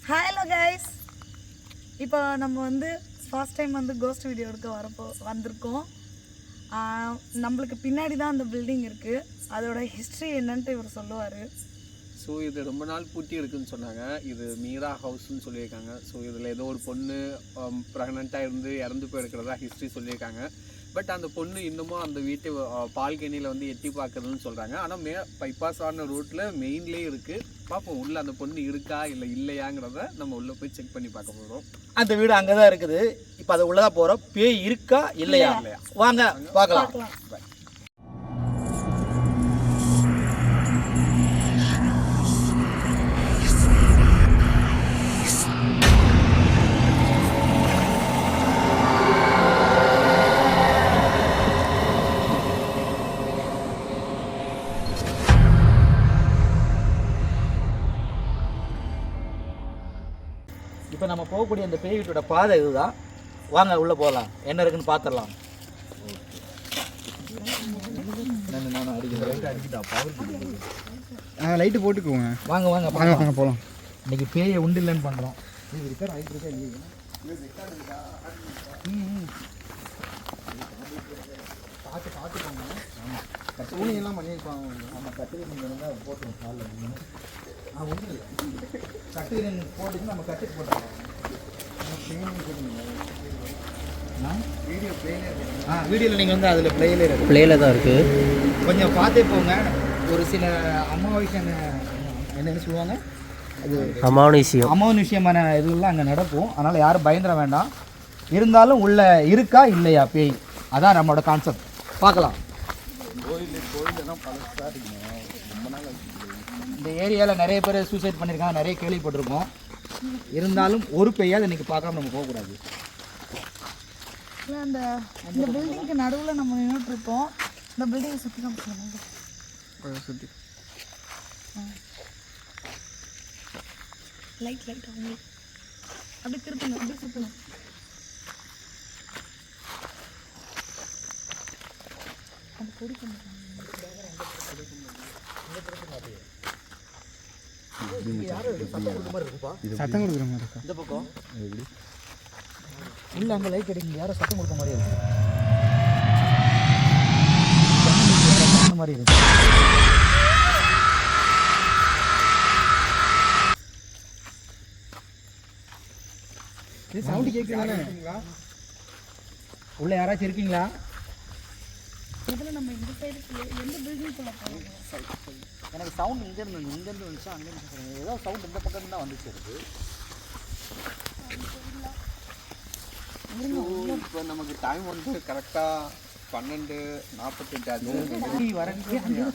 Hello guys, இப்போ நம்ம வந்து ஃபர்ஸ்ட் டைம் வந்து கோஸ்ட் வீடியோ எடுக்க வந்திருக்கோம். நம்மளுக்கு பின்னாடி தான் அந்த பில்டிங் இருக்குது. அதோட ஹிஸ்ட்ரி என்னன்ட்டு இவர் சொல்லுவார். ஸோ இது ரொம்ப நாள் பூட்டி இருக்குதுன்னு சொன்னாங்க. இது மீரா ஹவுஸ்ன்னு சொல்லியிருக்காங்க. ஸோ இதில் ஏதோ ஒரு பொண்ணு ப்ரெக்னெண்ட்டாக இருந்து இறந்து போயிருக்கிறதா ஹிஸ்ட்ரி சொல்லியிருக்காங்க. பட் அந்த பொண்ணு இன்னமும் அந்த வீட்டு பால்கனியில் வந்து எட்டி பார்க்குறதுன்னு சொல்கிறாங்க. ஆனால் பைபாஸ் ஆன ரோட்டில் மெயின்லேயே இருக்குது. பார்ப்போம் உள்ளே அந்த பொண்ணு இருக்கா இல்லை இல்லையாங்கிறத நம்ம உள்ளே போய் செக் பண்ணி பார்க்க போகிறோம். அந்த வீடு அங்கே தான் இருக்குது. இப்போ அதை உள்ளதான் போகிறோம். பேய் இருக்கா இல்லையா வாங்க பார்க்கலாம். இப்போ நம்ம போகக்கூடிய அந்த பேய் வீட்டோட பாதை இதுதான். வாங்க உள்ளே போகலாம், என்ன இருக்குன்னு பார்த்துடலாம். லைட்டு போட்டுக்குவோங்க. வாங்க வாங்க வாங்க போகலாம். இன்னைக்கு பேயை உண்டு இல்லைன்னு பண்ணுறோம். பார்த்து பார்த்து போங்க. துணியெல்லாம் பண்ணியிருப்பாங்க. நம்ம கட்டுரை நீங்கள் வந்து போட்டுருவோம் காலில். ஒன்றும் இல்லை, கட்டுரை போட்டுட்டு நம்ம கட்டுக்கு போட்டுருவோம். வீடியோவில் நீங்கள் வந்து அதில் பிளேயில் தான் இருக்குது. கொஞ்சம் பார்த்தே போங்க. ஒரு சில அமாவாசை என்னென்னு சொல்லுவாங்க, அது அமானுஷ்யமான இதுலாம் அங்கே நடக்கும். அதனால் யாரும் பயந்துட வேண்டாம். இருந்தாலும் உள்ள இருக்கா இல்லையா பேய், அதான் நம்மளோட கான்செப்ட். பார்க்கலாம். இந்த ஏரியாவில் நிறைய பேர் சூசைட் பண்ணியிருக்காங்க, நிறைய கேள்விப்பட்டிருக்கோம். இருந்தாலும் ஒரு பேயால் இன்றைக்கி பார்க்காம நம்ம போகக்கூடாது. இந்த பில்டிங்க்கு நடுவில் நம்ம நின்றுட்டுருக்கோம். இந்த பில்டிங்கை சுற்றி நம்ம சுற்றி லைட் அவங்க அப்படி திருப்பணும், அப்படி சுற்றணும். அது பொடி பண்ணுறாங்க. சத்தம் கொடுக்குற மாதிரி இருக்கா? இந்த பக்கம் இல்லை, அங்கே லைட் அடிக்கும். யாரும் சத்தம் கொடுக்க மாதிரி இருக்கு. மாதிரி இருக்கு. சவுண்டு கேட்குறீங்களா? உள்ள யாராச்சும் இருக்கீங்களா? இதில் நம்ம இந்த சைடு எந்த பில்டிங் போல போகிறோம்? எனக்கு சவுண்ட் இங்கேருந்து வந்துச்சா அங்கேருந்து ஏதோ சவுண்ட் இந்த பக்கம் தான் வந்துச்சு. இருக்கு இப்போ நமக்கு டைம் வந்து கரெக்டாக 12:48 ஆச்சு.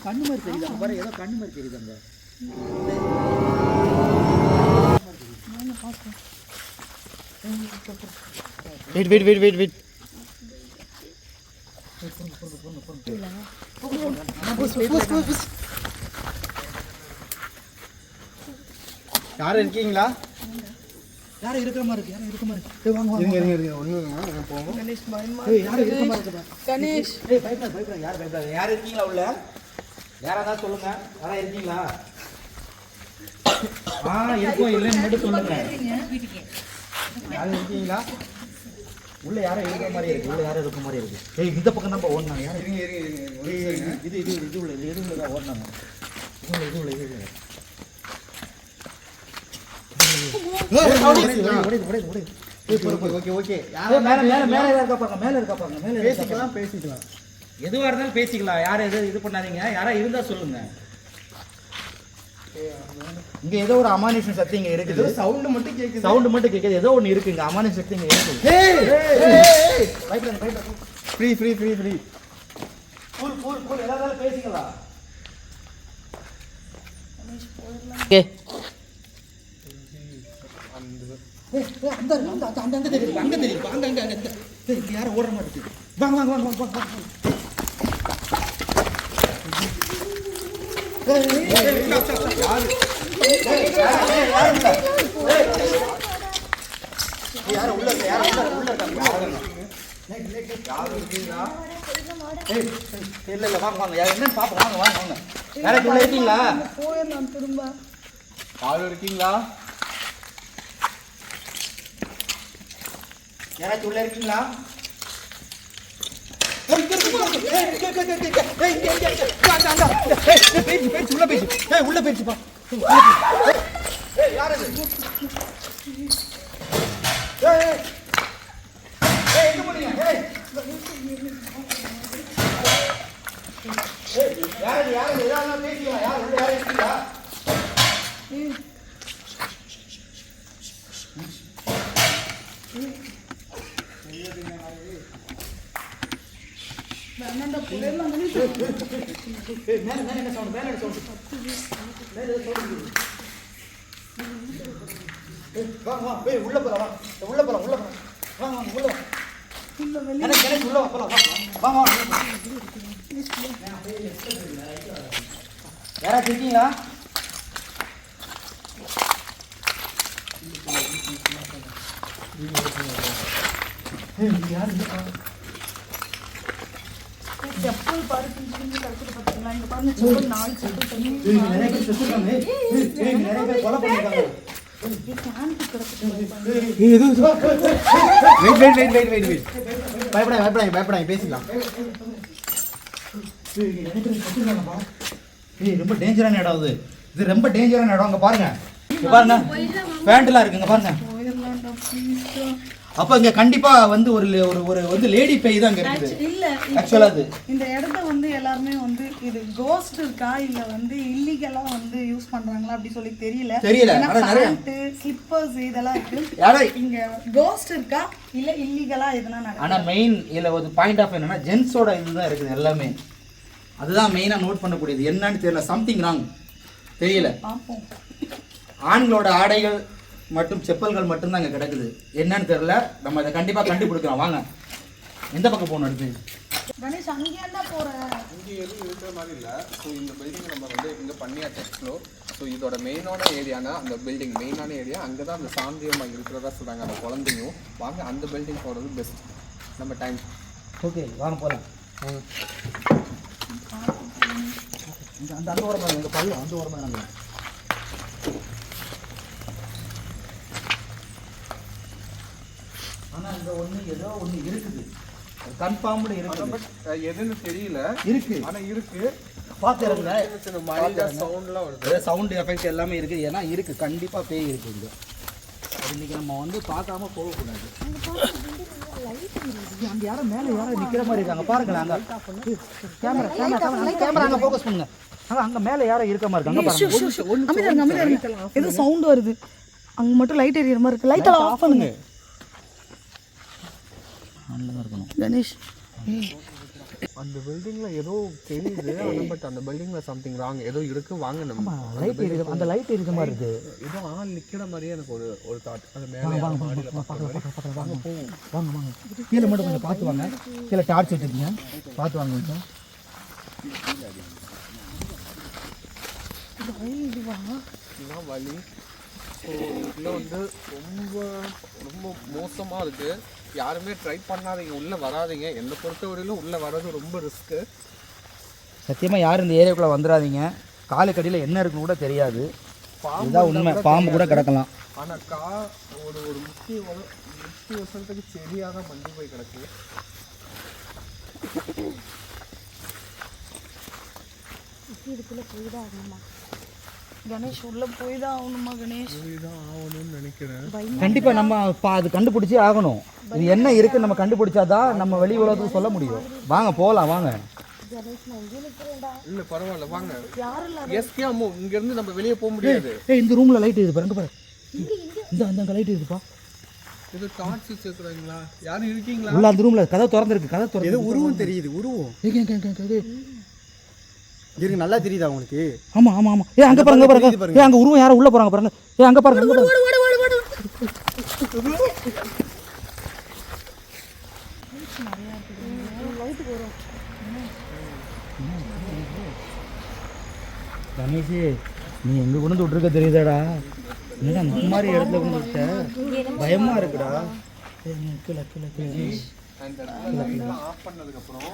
கண்ணு மாதிரி தெரியுது. அங்கே பாரு, ஏதோ கண்ணு மாதிரி தெரியுது அங்கே. வெயிட் யாரும் இருக்கீங்களா? யாரும் இருக்கிற மாதிரி இருக்கு. வாங்க போவோம். கணேஷ் யாரும் இருக்கிற மாதிரி இருக்கு. கணேஷ் பயப்படாத. யாரும் இருக்கீங்களா உள்ள? யாராவது சொல்லுங்க. யாரா இருக்கீங்களா? இருக்கோம் இல்லைன்னு மட்டும் சொல்லுங்க. யாரும் இருக்கீங்களா? உள்ள யாரும் இருக்கிற மாதிரி இருக்கு. உள்ள யாரும் இருக்கிற மாதிரி இருக்கு. இந்த பக்கம் தான் ஓடினாங்க. யாரும் இது உள்ள தான் ஓடினாங்க. இது உள்ள பேசிக்கலாம். எதுவா இருந்தாலும் பேசிக்கலாம். யாரும் எது இது பண்ணாதீங்க. யாரா இருந்தா சொல்லுங்க. இங்க ஏதோ ஒரு அமானுஷ்ய சக்தி இங்க இருக்குது. சவுண்ட் மட்டும் கேக்குது. ஏதோ ஒண்ணு இருக்கு இங்க. அமானுஷ்ய சக்தி இங்க இருக்குது. ஃப்ரீ கூல் எல்லாரும் பேசிக்கலாம். அங்க தெரியும். யாரும் ஓடுற மாதிரி இருக்கு. வாங்க. யாரும் உள்ள இல்ல வாங்க என்னன்னு பாப்போம். வாங்க யாராச்சும் உள்ள இருக்கீங்களா? போயிடலாம் திரும்ப. யாரும் இருக்கீங்களா? யாராச்சும் உள்ள இருக்கீங்களா? உள்ள போயிடுச்சுப்பா. யார் அது? எங்க போனீங்க? யார் ஏதாவது பேசிங்களா? யார் உள்ள யாரும் இருக்கீங்களா? உள்ள போலாம் உள்ள போலாம் உள்ள போலாம் வாங்க உள்ள உள்ள போலாம் வாங்க யாராச்சும் இருக்கீங்களா? செப்பல் பாரு பிஞ்சு கலக்குது பாத்தீங்களா? இங்க பாருங்க செப்பல் 4 செப்பல் தண்ணி நிறைய பேர் செத்துட்டாங்க. நிறைய பேர் கொலை பண்ணிட்டாங்க. வெயிட் பயப்படாங்க பேசிக்கலாம். ரொம்ப டேஞ்சரான இடம் அது. இது ரொம்ப டேஞ்சரான இடம். அங்க பாருங்க பேண்ட்லாம் இருக்குங்க பாருங்க. அப்ப இங்க கண்டிப்பா வந்து ஒரு ஒரு வந்து லேடி பேய் தான் இங்க இருக்குது. இல்ல ஆக்சுவலா அது இந்த இடத்த வந்து எல்லாரும் வந்து இது கோஸ்ட் இருக்கா இல்ல வந்து இல்லீகலா வந்து யூஸ் பண்றாங்களா அப்படி சொல்லி தெரியல. ஆனா நிறைய ஸ்லிப்பர்ஸ் இதெல்லாம் இருக்கு. யாரா இங்க கோஸ்ட் இருக்கா இல்ல இல்லீகலா எதுனா நடக்குது. ஆனா மெயின் இதுல ஒரு பாயிண்ட் ஆஃப் என்னன்னா ஜென்ஸோட இதுதான் இருக்குது எல்லாமே. அதுதான் மெயினா நோட் பண்ணக்கூடியது. என்னன்னு தெரியல, சம்திங் ராங் தெரியல. பாப்போம். ஆண்களோட ஆடைகள் மற்றும் செப்பல்கள் மட்டும்தான் இங்கே கிடக்குது. என்னன்னு தெரியல. நம்ம அதை கண்டிப்பாக கண்டுபிடிக்கிறோம். வாங்க எந்த பக்கம் போகணும் அடுத்து? கணேஷ் அங்கேயே தான் போகிறேன். இங்கே எதுவும் இருக்கிற மாதிரி இல்லை. ஸோ இந்த பில்டிங் நம்ம வந்து இங்கே பண்ணியாச்சு எக்ஸ்ப்ளோர். ஸோ இதோட மெயினான ஏரியானா அந்த பில்டிங் மெயினான ஏரியா அங்கே தான் அந்த சாந்தியமாக இருக்கிறதா சொல்கிறாங்க அந்த குழந்தையும். வாங்க அந்த பில்டிங் போகிறது பெஸ்ட் நம்ம டைம். ஓகே வாங்க போகலாம். அந்த ஓரமாக எங்கள் பள்ளம் அந்த ஓரமாக நாங்கள் ஆனால் இந்த ஏதோ ஒன்று இருக்குது. கன்ஃபார்ம்டு இருக்குது. பட் எதுன்னு தெரியல இருக்கு. ஆனால் இருக்கு. பார்த்துருங்க சவுண்ட்லாம் வருது. சவுண்டு எஃபெக்ட் எல்லாமே இருக்குது. ஏன்னா இருக்குது கண்டிப்பாக பேய் இருக்குது இங்கே. இன்னைக்கு நம்ம வந்து பார்க்காம போகக்கூடாது. அந்த யாரும் மேலே யாரும் நிற்கிற மாதிரி இருக்காங்க பாருங்களேன். அங்கே கேமரா அங்கே ஃபோக்கஸ் பண்ணுங்க. அங்கே மேலே யாரும் இருக்க மாதிரி இருக்காங்க. ஏதோ சவுண்ட் வருது. அங்கே மட்டும் லைட் எரியற மாதிரி இருக்கு. லைட் எல்லாம் ஆஃப் பண்ணுங்க. நல்லதா இருக்கணும் கணேஷ். அந்த பில்டிங்ல ஏதோ தெரியுது. பட் அந்த பில்டிங்ல சம்திங் ராங் ஏதோ இருக்கு. வாங்க நம்ம லைட் எரியுது. அந்த லைட் எரியுற மாதிரி இருக்கு. ஏதோ ஆள் நிக்கிற மாதிரியே எனக்கு ஒரு தாட். அது மேலே மாடியில் வாங்க போவோம். வாங்க கீழே மட்டும் கொஞ்சம் பார்த்து வாங்க. கீழே டார்ச் வச்சுருக்கீங்க பார்த்து வாங்க கொஞ்சம். இதுதான் வழி. ஸோ இதில் வந்து ரொம்ப ரொம்ப மோசமாக இருக்குது. யாருமே ட்ரை பண்ணாதீங்க, உள்ளே வராதிங்க. என்னை பொறுத்தவரையிலும் உள்ளே வர்றது ரொம்ப ரிஸ்க்கு. சத்தியமாக யாரும் இந்த ஏரியாக்குள்ளே வந்துடாதீங்க. காலுக்கடியில் என்ன இருக்குன்னு கூட தெரியாது. இதுதான் உண்மை. பாம்பு கூட கிடக்கலாம். ஆனால் ஒரு 30 வருஷத்துக்கு சரியாக தான் மண்டி போய் கிடக்கு. இதுக்குள்ளே போய் தான் ஆகணுமா கணேஷ்? உள்ளே போய் தான் ஆகணுமா கணேஷ்? போய் தான் ஆகணும்னு நினைக்கிறேன். கண்டிப்பாக நம்ம அது கண்டுபிடிச்சி ஆகணும். இது என்ன இருக்குன்னு நம்ம கண்டுபிடிச்சாதான் நம்ம வெளி உலகத்துக்கு சொல்ல முடியும். வாங்க போகலாம் வாங்க. இல்லை பரவாயில்ல வாங்க. எஸ்கே அம்மு இங்கேருந்து நம்ம வெளியே போக முடியாது. இந்த ரூமில் லைட் இருக்குது பாருங்க. இந்த அங்கே லைட் இருக்குப்பா. இது டார்ச் வச்சுருக்குறாங்களா? யாரும் இருக்கீங்களா? உள்ள அந்த ரூமில் கதை திறந்துருக்கு. கதை திறந்து ஏதோ உருவம் தெரியுது. உருவம் இருக்கு. நல்லா தெரியுதா உங்களுக்கு? ஆமாம் ஆமாம் ஆமாம். அங்கே பாருங்க. அங்கே உருவம் யாரும் உள்ளே போகிறாங்க பாருங்க. அங்கே பாருங்க. கணேஷ் நீ எங்கே கொண்டு வந்து விட்ருக்க தெரியுதாடா? என்னடா இந்த மாதிரி இடத்துல கொண்டு விட்ட? பயமாக இருக்குடா. கீழே அந்த இடத்துல ஆஃப் பண்ணதுக்கு அப்புறம்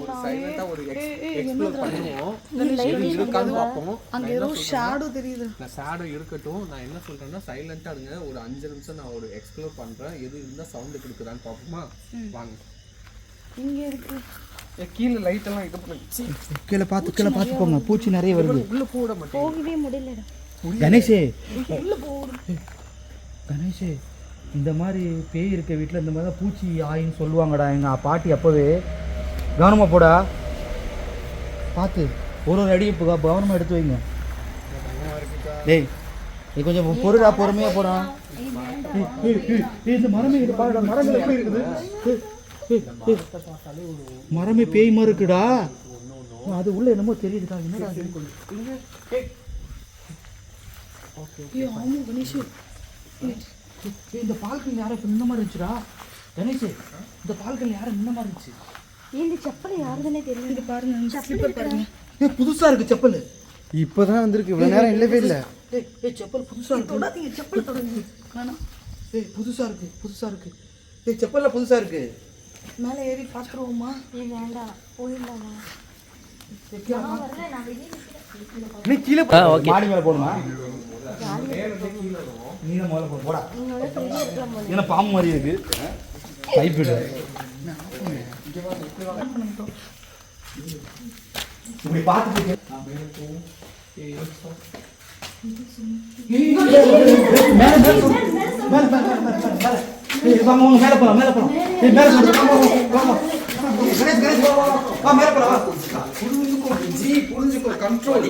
ஒரு சைலண்டா ஒரு எக்ஸ்ப்ளோர் பண்ணுவோம். இது இருக்கான்னு பார்ப்போம். அங்க ஏதோ ஷேடோ தெரியுது. நான் ஷேடோ இருக்கட்டும். நான் என்ன சொல்றேன்னா சைலண்டா இருங்க. ஒரு 5 நிமிஷம் நான் ஒரு எக்ஸ்ப்ளோர் பண்றேன். எது இருந்தா சவுண்ட் கொடுக்குதான்னு பார்ப்போமா? வாங்க. இங்க இருக்கு. கீழ லைட் எல்லாம் இது பண்ணி கீழே பார்த்து போங்க. பூச்சி நிறைய வருது. உள்ள போட மாட்டேன். போகவே முடியலடா. கணேஷே உள்ள போடு. கணேஷே இந்த மாதிரி பேய் இருக்க வீட்டில் இந்த மாதிரி தான் பூச்சி ஆயின்னு சொல்லுவாங்கடா. எங்கள் பாட்டி அப்போவே கவனமாக போடா. பார்த்து ஒரு அடி இப்போ கவனமாக எடுத்து வைங்க. டேய் இது கொஞ்சம் பொருடா, பொறுமையாக போடா. இந்த மரமே பாருடா, மரங்கள் எப்படி இருக்குது. மரமே பேய் மாதிரி இருக்குடா. அது உள்ள என்னமோ தெரியுதுடா. என்னடா இந்த பால்கனி யாரும் இப்போ இந்த மாதிரி இருந்துச்சுடா. கணேஷ் இந்த பால்கனி யாரும் இந்த மாதிரி இருந்துச்சு. இந்த செப்பல் யாருதுன்னே தெரியல. இது பாருங்க, ஸ்லிப்பர் பாருங்க. புதுசாக இருக்குது செப்பல். இப்போ தான் வந்திருக்கு, இவ்வளோ நேரம் இல்லவே இல்லை. செப்பல் புதுசாக இருக்கு. தொடாதீங்க, செப்பல் தொடாதீங்க. வேணாம். புதுசாக இருக்குது. செப்பலில் புதுசாக இருக்குது. மேலே ஏறி பார்த்துருவோமா? வேண்டாம், போயிடலாமா? கீழே மாடி மேலே போடுமா? நீங்க முதல்ல போடா. ஏன்னா பாம்பு மாதிரி இருக்கு. பைப்பிடு இப்படி பார்த்துட்டு மேல போலாம். புரிஞ்சுக்கோ கண்ட்ரோல்.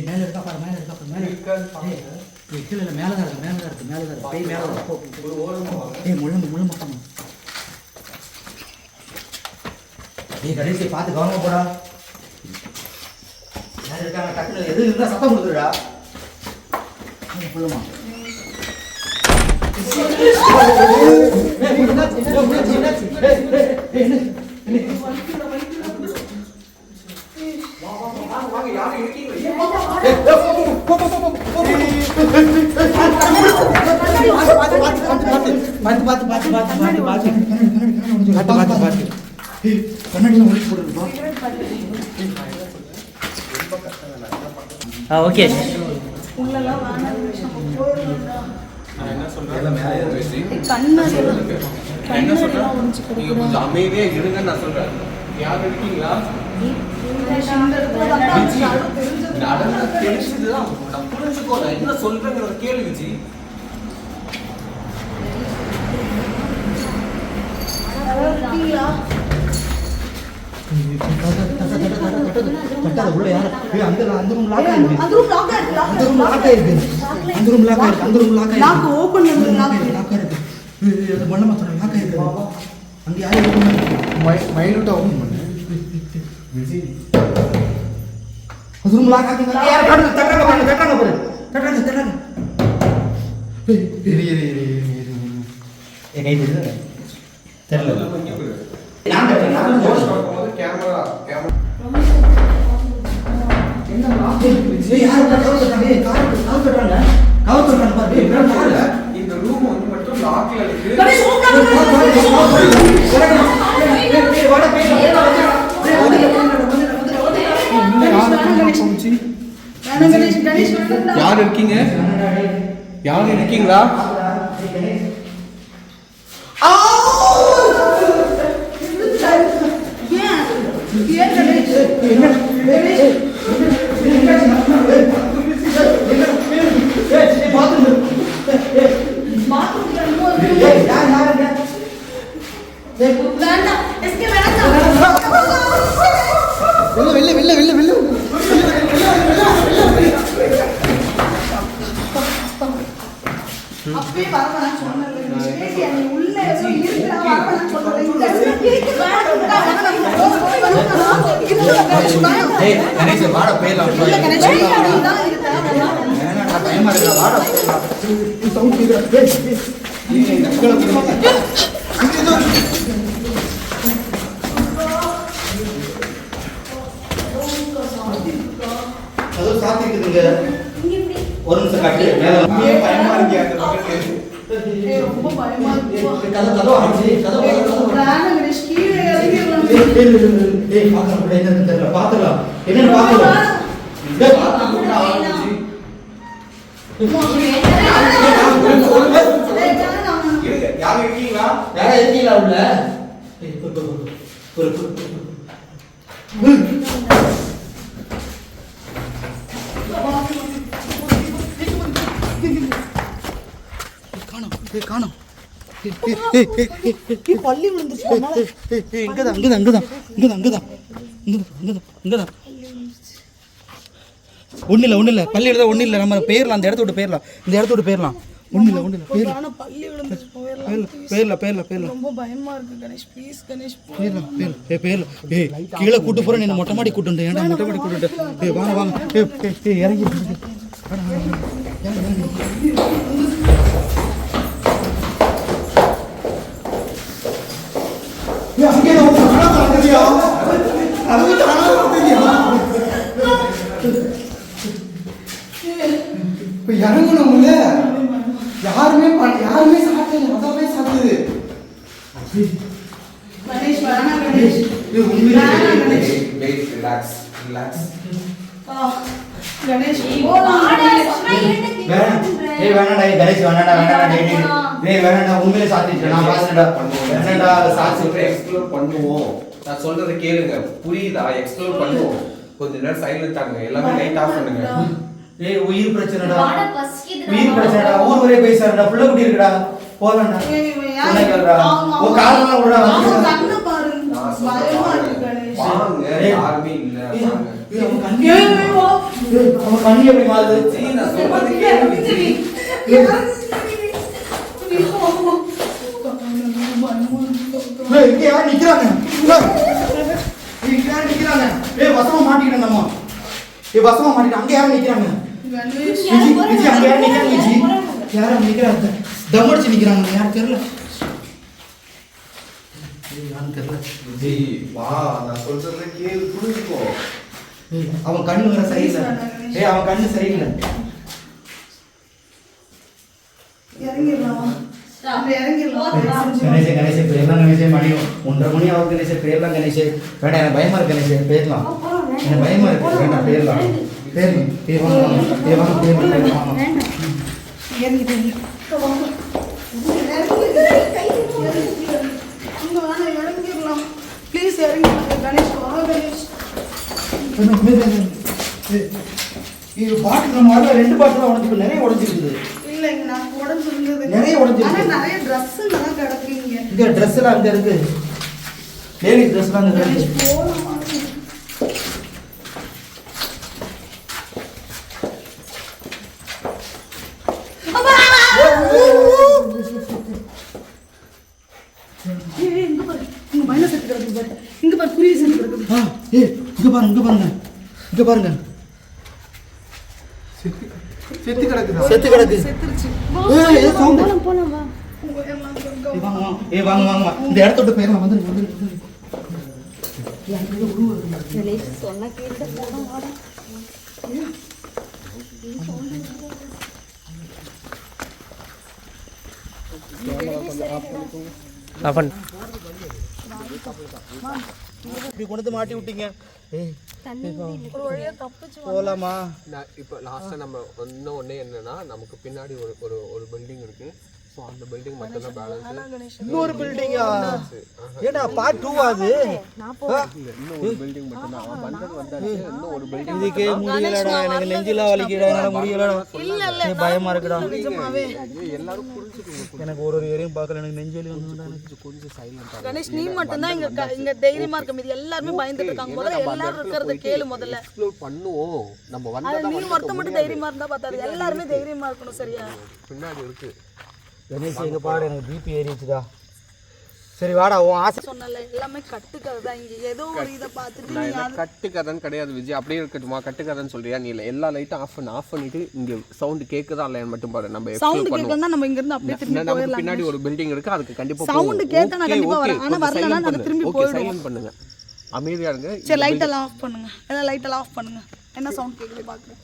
மேல இருக்கா பாரு. கீழே மேலதான் இருக்கு. பேய் மேல முள்ள மாட்டாங்க. கடைசி பார்த்து கவனமா போடா. மேல இருக்காங்க. டக்குனு எது இருந்தா சத்தம் கொடுத்துருடா. சொல்லுமா ஓகே. நீங்க கொஞ்சம் அமைதியா இருங்கன்னு நான் சொல்றேன். யாரும் இருக்கீங்களா? நடந்து தெரிஞ்சதுதான் நான் புரிஞ்சுக்கோல. என்ன சொல்றேங்கிற கேள்வி விஜி. உள்ள யாரு? அந்த ரூம் லாக் ஆயிருக்கு. அந்த ரூம் லாக் ஆயிருக்கு. லாக் ஓபன் பண்ணு. லாக் இருக்கு. அது மண்ண மாத்தணும். லாக் ஆயிருக்கு. அங்க யாரு மைனூட்டா ஓபன் பண்ணு. விஜி அது ரூம் லாக் ஆகிங்க. யார் தட்டறாங்க பாரு. தட்டறாங்க. இரு. கை தெரியல. நான் கேமரா என்ன லாக் இருக்கு. யார் கவர் கட்டுறாங்க பாரு. இந்த ரூம் வந்து மட்டும் லாக்ல இருக்கு. யார் இருக்கீங்க? யார் இருக்கீங்களா? அப்பவே வரவேணாம்னு சொன்னேன். உள்ள ஏதோ இருக்குடா, வரவேணாம்னு சொல்றேன். இந்த இடத்துல கேக்கு கணேஷ் வாட போயிடலாம். சாத்திக்குது. வச்சுக்க. ஒரு நிமிஷம் காட்டு. பயமா இருக்கு அந்த பக்கத்து. ரொம்ப பயமா இருக்கு. கதவு ஆச்சு. கதவு கணேஷ் கீழே இறங்கிடலாம். பாக்கலாம் என்னன்னு தெரியல. பாத்துக்கலாம். என்னன்னு பாத்துக்கலாம். யாரும் இருக்கீங்களா? யாரா இருக்கீங்களா உள்ள? காணோம். பள்ளி விழுந்துருச்சு. இங்கதான். ஒன்றும் இல்லை பள்ளி எழுத ஒன்றும் இல்லை. நம்ம போயிடலாம், அந்த இடத்த விட்டு போயிடலாம். ஒன்றும் இல்லை பள்ளி விழுந்துருச்சு. போயிடலாம். ரொம்ப பயமா இருக்கு கணேஷ். ப்ளீஸ் கணேஷ் போயிடலாம். கீழே கூட்டு போறேன். நீ மொட்டை மாடி கூட்டு ஏன்டா மொட்டை மாடி கூட்டு வாங்க. இறங்கி இப்போ இறங்கணும்ல, யாருமே சாப்பிடல, அதாவே சாப்பிடுது. கணேஷ் வேணாம் கணேஷ். ரிலாக்ஸ் கணேஷ் வேணாடா கணேஷ் வேணாடா உண்மையிலே சாத்திட்டு நான் பாத்துட்டா எக்ஸ்ப்ளோர் பண்ணுவோம். நான் சொல்றதை கேளுங்க, புரியுதா? எக்ஸ்ப்ளோர் பண்ணுவோம். கொஞ்ச நேரம் சைலண்ட் ஆகுங்க, எல்லாமே லைட் ஆஃப் பண்ணுங்க. உயிர் பிரச்சனைடா. ஊர் வரைய பேசுறடா. புள்ள குட்டி இருக்குடா. போறடா. ஓ காலமா விடுடா. கண்ணு பாரு. பயமா இருக்கு கணேஷ். வாங்க, யாருமே இல்ல. அவன் கண்ணி எப்படி மாறுது? நான் சொல்றதை கேளுங்க. இங்க யார் நிக்கிறாங்க? வசமா மாட்டிக்கிட்டேன் நம்ம. வசமா மாட்டிக்கிட்டேன். அங்க யாரும் நிக்கிறாங்க? விஜி அங்க யாரும் நிக்கிறாங்க? விஜி யாரும் நிக்கிறாங்க? தம் அடிச்சு நிக்கிறாங்க. யாரும் தெரியல. விஜி வா, நான் சொல்றதை கேளு, புரிஞ்சுக்கோ. அவன் கண்ணு வேற சரியில்லை. அவன் கண்ணு சரியில்லை. கணேஷ் பேர்லாம் கணேஷ் மணி 1:30 மணி ஆகும். கணேஷ் பேர்லாம் கணேஷ் வேண்டாம். எனக்கு பயமா இருக்கு கணேஷ். பேர்லாம் எனக்கு பயமா இருக்கு. வேண்டாம் பேர்லாம் ப்ளீஸ் இறங்கிடலாம் கணேஷ். வா கணேஷ். பாட்டு நம்ம வரல. 2 பாட்டு தான் உடஞ்சிருக்கு. நிறைய உடஞ்சிருக்குது. இல்லைங்க நான் உடஞ்சிருந்தது நிறைய உடஞ்சிருக்கு. ஆனா நிறைய ட்ரெஸ்ஸுங்கெல்லாம் கிடக்குங்க. இங்க ட்ரெஸ் எல்லாம் அங்க இருக்கு. லேடிஸ் ட்ரெஸ் எல்லாம் அங்க இருக்கு. போலாமா? இங்க பாரு. இங்க மயில செத்து கிடக்குது பாரு. இங்க பாரு குருவி செத்து கிடக்குது. இங்க பாருங்க. செத்து கிடக்குதா? செத்து கிடக்கு. செத்துருச்சு. போலாம் வா. வாங்க. இந்த இடத்த விட்டு போயிடலாம். வந்து சொன்னா கேட்டு போலாம் வாடா. இப்படி கொண்டு வந்து மாட்டி விட்டீங்க. ஒரு வழியா தப்பிச்சு போலாமா? நான் இப்போ லாஸ்ட்டாக நம்ம ஒன்று என்னன்னா, நமக்கு பின்னாடி ஒரு பில்டிங் இருக்கு. ஸோ அந்த பில்டிங் மட்டும் தான் பேலன்ஸ். இன்னொரு பில்டிங்கா? ஏடா பார்ட் 2 ஆது? இன்னும் ஒரு பில்டிங் மட்டும் தான் வந்தது. வந்தாச்சு. இன்னும் ஒரு பில்டிங். இதுக்கே முடியலடா. எனக்கு நெஞ்சில வலிக்குடா. என்னால முடியலடா. பயமா இருக்குடா. எல்லாரும் புரிஞ்சுக்கோங்க. எனக்கு ஒரு ஏரியும் பார்க்கல. எனக்கு நெஞ்சலி வந்துடா. கொஞ்சம் சைலண்டா. கணேஷ் நீ மட்டும் தான் இங்க தைரியமா இருக்க. மீதி எல்லாரும் பயந்துட்டு இருக்காங்க. முதல்ல எல்லாரும் இருக்கறத கேளு. முதல்ல எக்ஸ்ப்ளோர் பண்ணுவோம். நம்ம வந்தா நீ மட்டும் தைரியமா இருந்தா பார்த்தாது. எல்லாரும் தைரியமா இருக்கணும். சரியா? பின்னாடி இருக்கு. கணேஷ் எங்க பாடு. எனக்கு பிபி ஏறிச்சுடா. சரி வாடா. உன் ஆசை சொன்னல எல்லாமே கட்டுக்கதை தான். இங்க ஏதோ ஒரு இதை பார்த்துட்டு நான் நீ என்ன கட்டுக்கதைன்னு கிடையாது விஜய். அப்படியே இருக்கட்டுமா? கட்டுக்கதைன்னு சொல்றியா? நீ இல்லை எல்லா லைட்டும் ஆஃப் பண்ணிட்டு இங்கே சவுண்டு கேட்குதா இல்லையான்னு மட்டும் பாரு. நம்ம சவுண்ட் கேட்கறதா நம்ம இங்க இருந்து அப்படியே திரும்பி நமக்கு போயிடலாம். பின்னாடி ஒரு பில்டிங் இருக்கு. அதுக்கு கண்டிப்பா சவுண்ட் கேட்டா நான் கண்டிப்பா வரேன். ஆனா வரலனா நான் திரும்பி போயிடுவேன். சைலண்ட் பண்ணுங்க. அமைதியா இருங்க. சரி லைட் எல்லாம் ஆஃப் பண்ணுங்க. எல்லாம் லைட் எல்லாம் ஆஃப் பண்ணுங்க. என்ன சவுண்ட் கேக்குது பாக்குறேன்.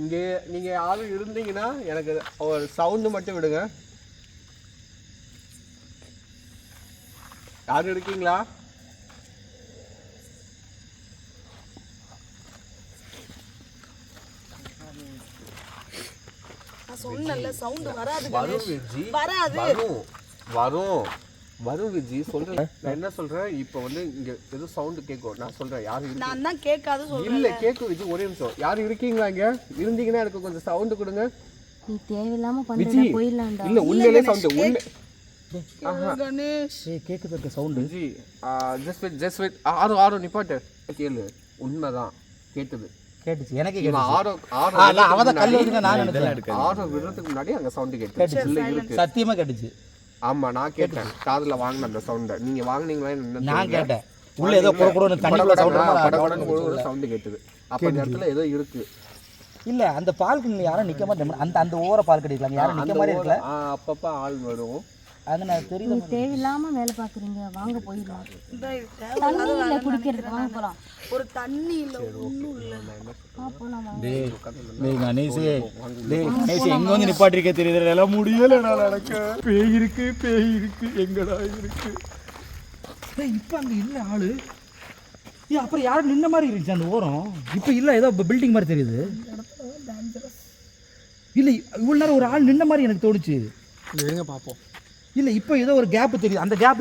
இங்கே நீங்கள் யாரும் இருந்தீங்கன்னா எனக்கு ஒரு சவுண்டு மட்டும் விடுங்க. யாரும் இருக்கீங்களா? நான் சொன்னேன்ல சவுண்ட் வராது வரும் கணேஷ். விஜி, வராது. வரும் விஜி. சொல்றேன், நான் என்ன சொல்றேன், இப்போ வந்து இங்க ஏதோ சவுண்டு கேட்கும். நான் சொல்றேன் யாரும் இருக்கீங்க? நான் தான் கேட்காது சொல்றேன். இல்ல கேட்கும் விஜி, ஒரே நிமிஷம். யாரும் இருக்கீங்களா இங்க? இருந்தீங்கன்னா எனக்கு கொஞ்சம் சவுண்டு கொடுங்க நீ தேவையில்லாம விஜி. பண்றத போயிடலாம்டா. இல்ல உண்மையிலே சவுண்டு உண்மை கணேஷ் கேட்குது இருக்க சவுண்டு. விஜி. Just wait. ஆரோ நிப்பாட்டு. கேளு, உண்மைதான் கேட்டது. கேட்டுச்சு எனக்கே இவன் கேட்டுச்சு. ஆரோ அவன் தான் கல் வச்சுன்னு நான் நினைச்சேன். ஆரோ விடுறதுக்கு முன்னாடி அங்க சவுண்டு கேட்டுச்சு. கேட்டுச்சு. இல்ல இருக்கு. சத்தியமா கேட்டுச்சு. ஆமா நான் கேட்டேன், காதுல வாங்கின அந்த சவுண்டை. நீங்க வாங்குனீங்களா என்ன நான் கேட்டேன். உள்ள ஏதோ குடு தண்ணிக்குள்ள சவுண்ட் சவுண்டு கேட்டது. அப்ப அந்த இடத்துல ஏதோ இருக்கு. இல்ல அந்த பால்கனில யாரும் நிக்க மாட்டேன். அந்த அந்த ஓர பால்கனி இருக்கலாம், யாரும் நிக்க மாதிரி இருக்கல. அப்பப்ப ஆள் வரும். அது நான் தெரியல. நீ தேவையில்லாம வேலை பாக்குறீங்க, வாங்க போயிடலாம். இதான் இது தண்ணி தேவையில்லாத இல்ல வேலை. குடிக்கிறதுக்கு, வாங்க போலாம். ஒரு தண்ணி இல்ல ஒண்ணும் இல்ல. போலாம் வாங்க. டேய் கணேஷ், டேய் கணேஷ் எங்க வந்து நிப்பாட்டிருக்க தெரியுது. எல்லாம் முடியல நான் நடக்க. பேய் இருக்கு எங்கடா இருக்கு. டேய் இப்போ அங்க இல்ல ஆளு. அப்புறம் யாரும் நின்ன மாதிரி இருந்துச்சு அந்த ஓரம். இப்போ இல்ல, ஏதோ பில்டிங் மாதிரி தெரியுது. இல்ல இவ்வளவு நேரம் ஒரு ஆள் நின்ன மாதிரி எனக்கு தோணுச்சு. இருங்க பார்ப்போம். இல்ல இப்போ ஏதோ ஒரு கேப் தெரியுது. அந்த கேப்